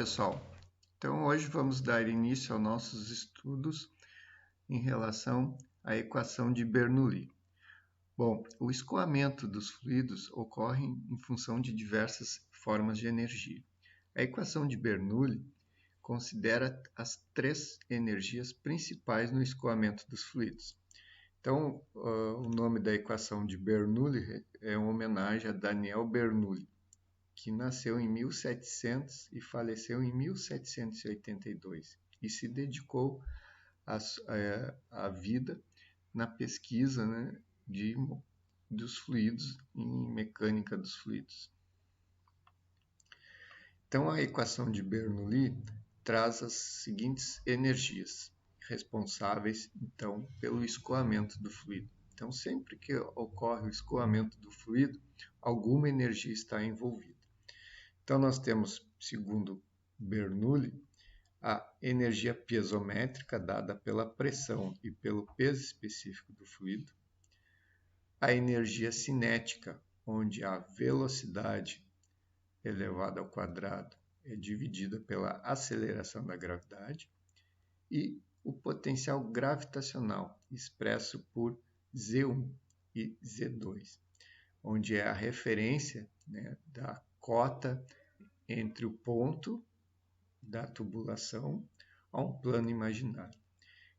pessoal! Então hoje vamos dar início aos nossos estudos em relação à equação de Bernoulli. Bom, o escoamento dos fluidos ocorre em função de diversas formas de energia. A equação de Bernoulli considera as três energias principais no escoamento dos fluidos. Então, o nome da equação de Bernoulli é uma homenagem a Daniel Bernoulli, que nasceu em 1700 e faleceu em 1782 e se dedicou à vida na pesquisa, né, dos fluidos, em mecânica dos fluidos. Então, a equação de Bernoulli traz as seguintes energias responsáveis, então, pelo escoamento do fluido. Então, sempre que ocorre o escoamento do fluido, alguma energia está envolvida. Então, nós temos, segundo Bernoulli, a energia piezométrica dada pela pressão e pelo peso específico do fluido, a energia cinética, onde a velocidade elevada ao quadrado é dividida pela aceleração da gravidade, e o potencial gravitacional, expresso por Z1 e Z2, onde é a referência, né, da cota entre o ponto da tubulação a um plano imaginário.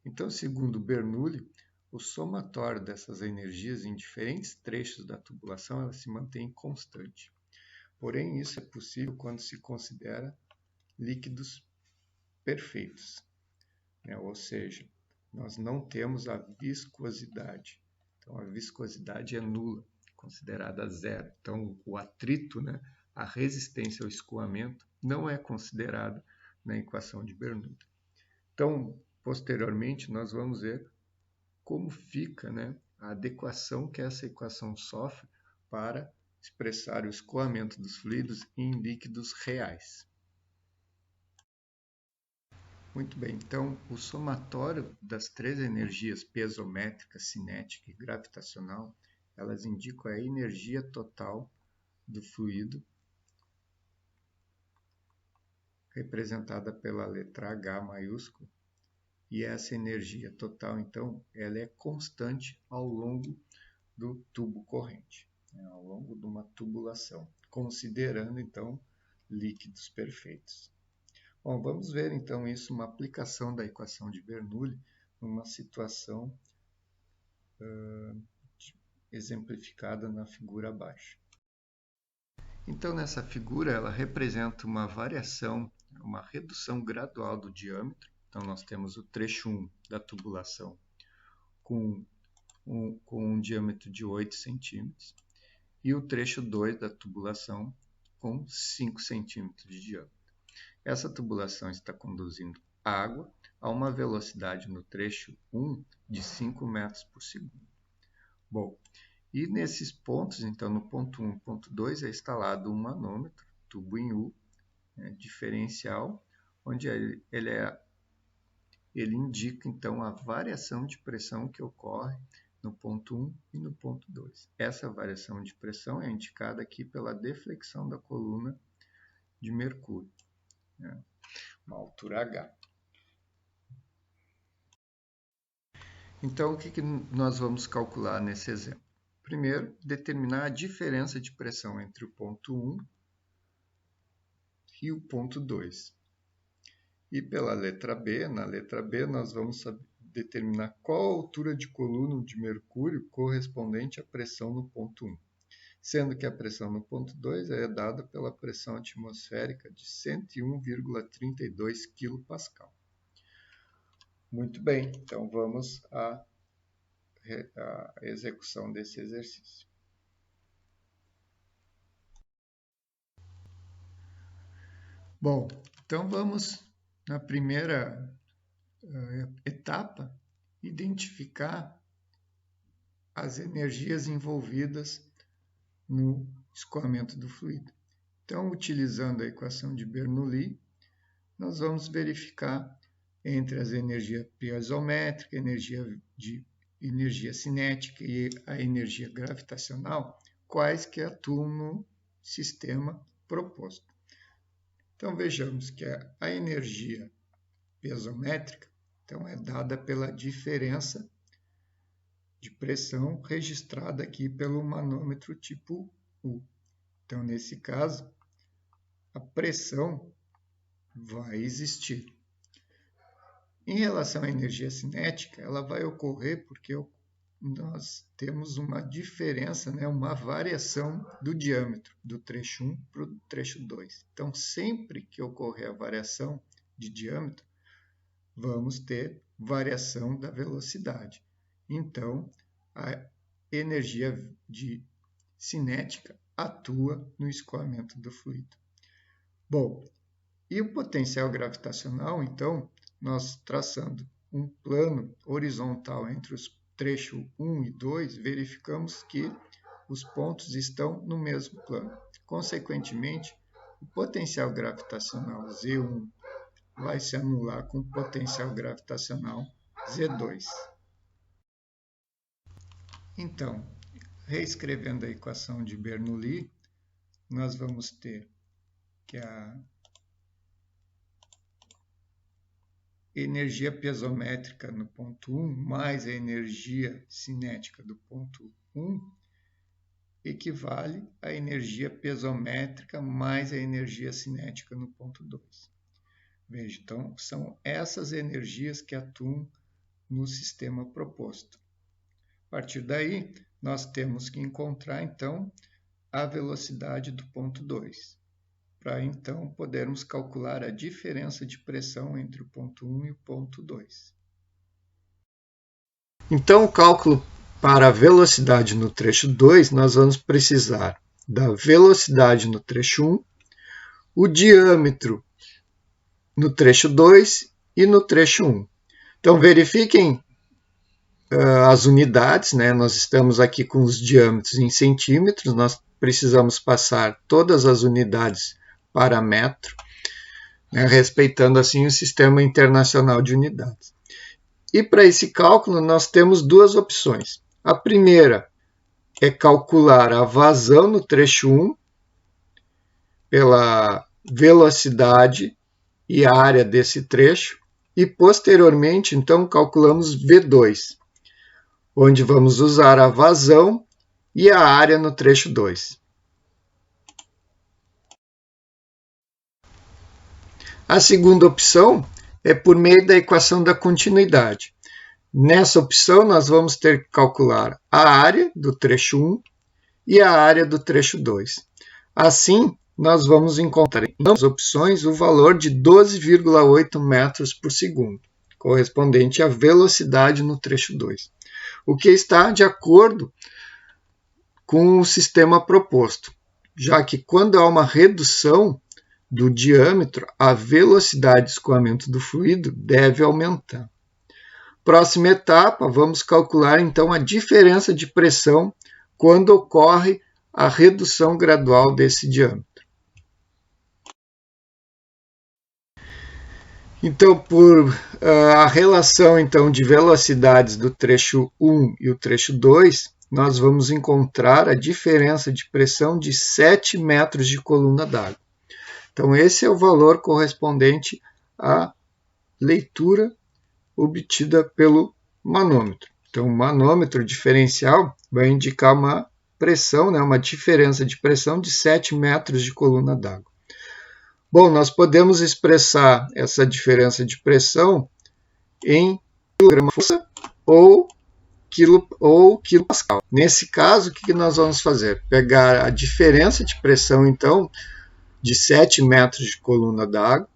Então, segundo Bernoulli, o somatório dessas energias em diferentes trechos da tubulação ela se mantém constante. Porém, isso é possível quando se considera líquidos perfeitos, né? Ou seja, nós não temos a viscosidade. Então, a viscosidade é nula, considerada zero. Então, o atrito, né, a resistência ao escoamento não é considerado na equação de Bernoulli. Então, posteriormente, nós vamos ver como fica, né, a adequação que essa equação sofre para expressar o escoamento dos fluidos em líquidos reais. Muito bem, então o somatório das três energias piezométrica, cinética e gravitacional, elas indicam a energia total do fluido, representada pela letra H maiúscula, e essa energia total, então, ela é constante ao longo do tubo corrente, né, ao longo de uma tubulação, considerando, então, líquidos perfeitos. Bom, vamos ver, então, isso, uma aplicação da equação de Bernoulli numa situação exemplificada na figura abaixo. Então, nessa figura, ela representa uma variação, uma redução gradual do diâmetro. Então, nós temos o trecho 1 da tubulação com um diâmetro de 8 centímetros e o trecho 2 da tubulação com 5 centímetros de diâmetro. Essa tubulação está conduzindo água a uma velocidade no trecho 1 de 5 metros por segundo. Bom, e nesses pontos, então, no ponto 1 e ponto 2, é instalado um manômetro, tubo em U, né, diferencial, onde ele indica, então, a variação de pressão que ocorre no ponto 1 e no ponto 2. Essa variação de pressão é indicada aqui pela deflexão da coluna de mercúrio, né, uma altura H. Então, o que nós vamos calcular nesse exemplo? Primeiro, determinar a diferença de pressão entre o ponto 1 e o ponto 2. E pela letra B, na letra B, nós vamos determinar qual a altura de coluna de mercúrio correspondente à pressão no ponto 1, sendo que a pressão no ponto 2 é dada pela pressão atmosférica de 101,32 kPa. Muito bem, então vamos à execução desse exercício. Bom, então vamos na primeira etapa identificar as energias envolvidas no escoamento do fluido. Então, utilizando a equação de Bernoulli, nós vamos verificar entre as energias piezométrica, energia cinética e a energia gravitacional, quais que atuam no sistema proposto. Então vejamos que a energia piezométrica então, é dada pela diferença de pressão registrada aqui pelo manômetro tipo U. Então, nesse caso, a pressão vai existir. Em relação à energia cinética, ela vai ocorrer porque nós temos uma diferença, né, uma variação do diâmetro do trecho 1 para o trecho 2. Então, sempre que ocorrer a variação de diâmetro, vamos ter variação da velocidade. Então, a energia cinética atua no escoamento do fluido. Bom, e o potencial gravitacional, então, nós traçando um plano horizontal entre os trechos 1 e 2, verificamos que os pontos estão no mesmo plano. Consequentemente, o potencial gravitacional Z1 vai se anular com o potencial gravitacional Z2. Então, reescrevendo a equação de Bernoulli, nós vamos ter que a energia piezométrica no ponto 1 mais a energia cinética do ponto 1 equivale à energia piezométrica mais a energia cinética no ponto 2. Veja, então, são essas energias que atuam no sistema proposto. A partir daí, nós temos que encontrar, então, a velocidade do ponto 2, para, então, podermos calcular a diferença de pressão entre o ponto 1 e o ponto 2. Então, o cálculo para a velocidade no trecho 2, nós vamos precisar da velocidade no trecho 1, o diâmetro no trecho 2 e no trecho 1. Então, verifiquem as unidades, né? Nós estamos aqui com os diâmetros em centímetros, nós precisamos passar todas as unidades para metro, né? Respeitando assim o Sistema Internacional de Unidades. E para esse cálculo nós temos duas opções. A primeira é calcular a vazão no trecho 1 pela velocidade e a área desse trecho, e posteriormente, então, calculamos V2, onde vamos usar a vazão e a área no trecho 2. A segunda opção é por meio da equação da continuidade. Nessa opção, nós vamos ter que calcular a área do trecho 1 e a área do trecho 2. Assim, nós vamos encontrar em ambas opções o valor de 12,8 metros por segundo, correspondente à velocidade no trecho 2, o que está de acordo com o sistema proposto, já que quando há uma redução do diâmetro, a velocidade de escoamento do fluido deve aumentar. Próxima etapa, vamos calcular então a diferença de pressão quando ocorre a redução gradual desse diâmetro. Então, por a relação então, de velocidades do trecho 1 e o trecho 2, nós vamos encontrar a diferença de pressão de 7 metros de coluna d'água. Então, esse é o valor correspondente à leitura obtida pelo manômetro. Então, o manômetro diferencial vai indicar uma pressão, né, uma diferença de pressão de 7 metros de coluna d'água. Bom, nós podemos expressar essa diferença de pressão em quilograma-força ou quilopascal. Nesse caso, o que nós vamos fazer? Pegar a diferença de pressão, então, de 7 metros de coluna d'água,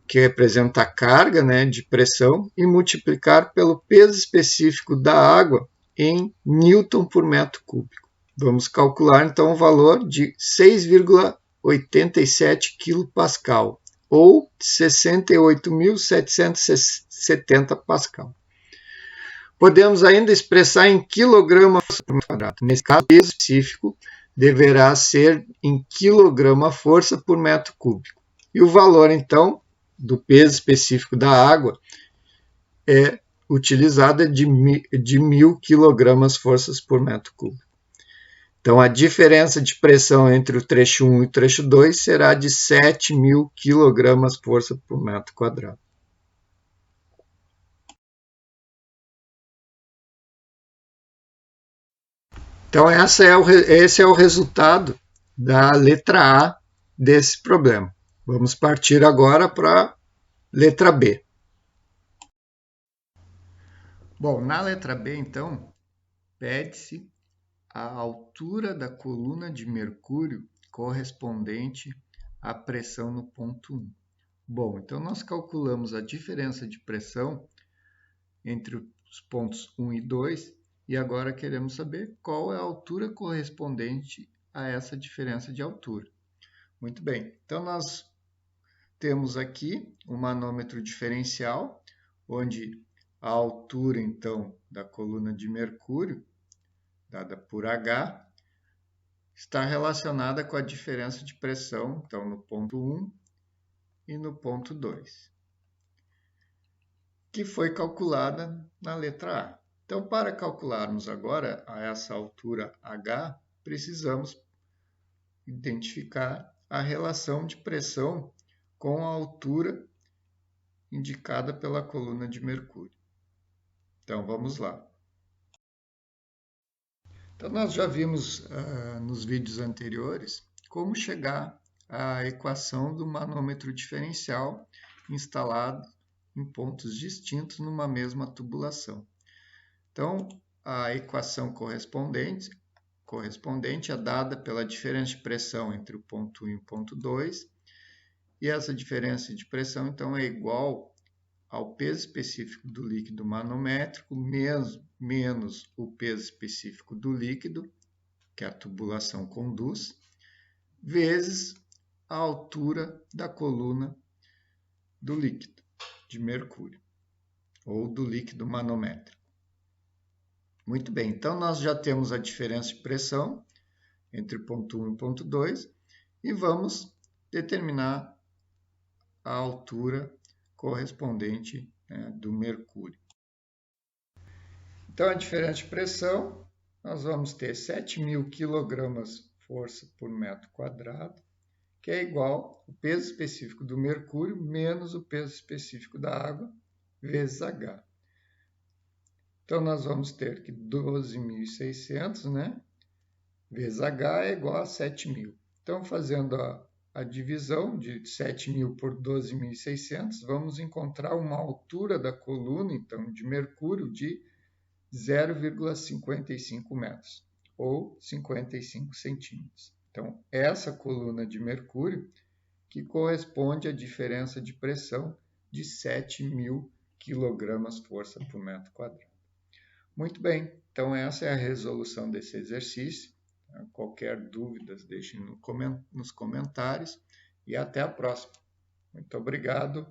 que representa a carga, né, de pressão, e multiplicar pelo peso específico da água em Newton por metro cúbico. Vamos calcular, então, o valor de 6,87 kPa, ou 68.770 pascal. Podemos ainda expressar em quilograma-força por metro quadrado. Nesse caso, o peso específico deverá ser em quilograma-força por metro cúbico. E o valor, então, do peso específico da água é utilizado de 1.000 kg-forças por metro cúbico. Então, a diferença de pressão entre o trecho 1 e o trecho 2 será de 7.000 kg força por metro quadrado. Então, esse é o resultado da letra A desse problema. Vamos partir agora para a letra B. Bom, na letra B, então, pede-se a altura da coluna de mercúrio correspondente à pressão no ponto 1. Bom, então nós calculamos a diferença de pressão entre os pontos 1 e 2 e agora queremos saber qual é a altura correspondente a essa diferença de altura. Muito bem, então nós temos aqui um manômetro diferencial, onde a altura então da coluna de mercúrio, dada por H, está relacionada com a diferença de pressão, então no ponto 1 e no ponto 2, que foi calculada na letra A. Então, para calcularmos agora a essa altura H, precisamos identificar a relação de pressão com a altura indicada pela coluna de mercúrio. Então, vamos lá. Então, nós já vimos nos vídeos anteriores como chegar à equação do manômetro diferencial instalado em pontos distintos numa mesma tubulação. Então, a equação correspondente é dada pela diferença de pressão entre o ponto 1 e o ponto 2, e essa diferença de pressão, então, é igual ao peso específico do líquido manométrico menos o peso específico do líquido, que a tubulação conduz, vezes a altura da coluna do líquido de mercúrio, ou do líquido manométrico. Muito bem, então nós já temos a diferença de pressão entre o ponto 1 e o ponto 2 e vamos determinar a altura correspondente, né, do mercúrio. Então, a diferença de pressão, nós vamos ter 7.000 kg força por metro quadrado, que é igual ao peso específico do mercúrio menos o peso específico da água, vezes H. Então, nós vamos ter que 12.600, né, vezes H é igual a 7.000. Então, fazendo a divisão de 7.000 por 12.600, vamos encontrar uma altura da coluna, então, de mercúrio de 0,55 metros, ou 55 centímetros. Então, essa coluna de mercúrio que corresponde à diferença de pressão de 7.000 kg força por metro quadrado. Muito bem, então essa é a resolução desse exercício. Qualquer dúvida, deixem nos comentários e até a próxima. Muito obrigado.